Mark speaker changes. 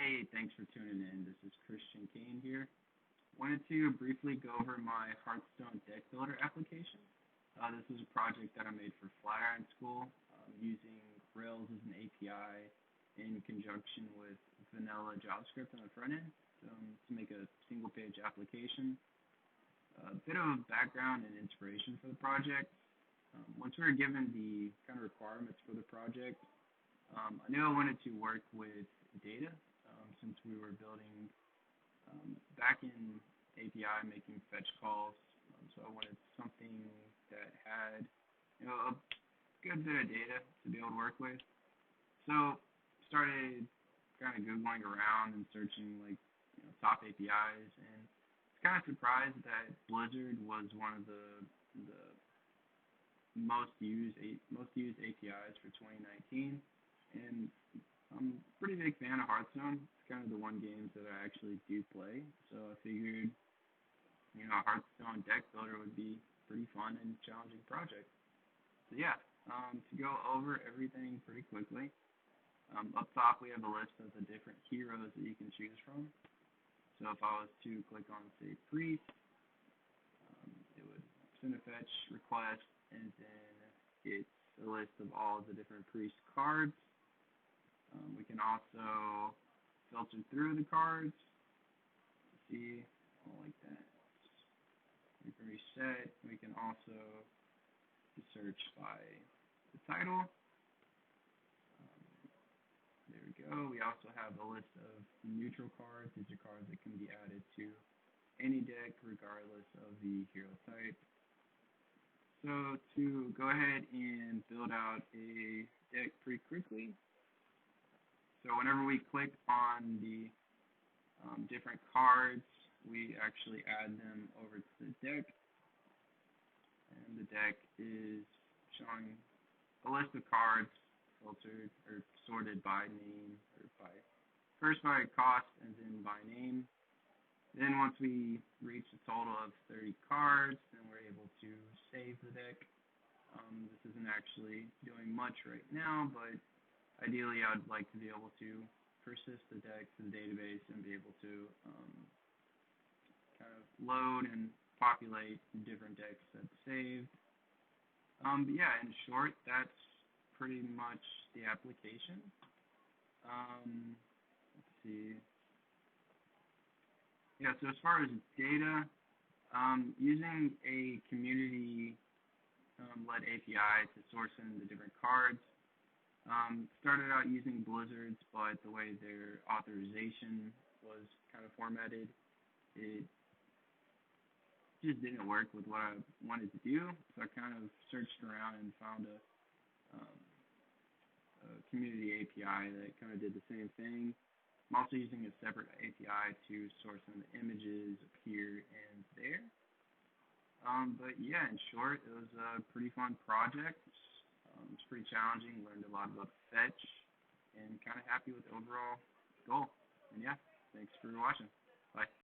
Speaker 1: Hey, thanks for tuning in. This is Christian Kane here. Wanted to briefly go over my HearthStone Deck Builder application. This is a project that I made for Flatiron School using Rails as an API in conjunction with vanilla JavaScript on the front end to make a single-page application. A bit of background and inspiration for the project. Once we were given the kind of requirements for the project, I knew I wanted to work with data since we were building back in API, making fetch calls. So I wanted something that had a good bit of data to be able to work with. So started kind of Googling around and searching top APIs, and was kind of surprised that Blizzard was one of the most used APIs for 2019. And I'm a pretty big fan of Hearthstone. It's kind of the one game that I actually do play. So I figured, Hearthstone Deck Builder would be a pretty fun and challenging project. So yeah, to go over everything pretty quickly. Up top we have a list of the different heroes that you can choose from. So if I was to click on, say, Priest, it would send a fetch request, and then it's a list of all the different Priest cards. We can also filter through the cards to see all like that. We can reset. We can also search by the title. There we go. We also have a list of neutral cards. These are cards that can be added to any deck regardless of the hero type. So to go ahead and build out a deck pretty quickly, so whenever we click on the different cards, we actually add them over to the deck, and the deck is showing a list of cards filtered or sorted by name, or first by cost and then by name. Then once we reach a total of 30 cards, then we're able to save the deck. This isn't actually doing much right now, but ideally I would like to be able to persist the deck to the database and be able to kind of load and populate different decks that's saved. But yeah, in short, that's pretty much the application. Let's see. Yeah, so as far as data, using a community led API to source in the different cards. Started out using Blizzard's, but the way their authorization was kind of formatted, it just didn't work with what I wanted to do. So I kind of searched around and found a community API that kind of did the same thing. I'm also using a separate API to source in the images up here and there. But yeah, in short, it was a pretty fun project. It's pretty challenging, learned a lot about fetch, and kind of happy with the overall goal. And yeah, thanks for watching. Bye.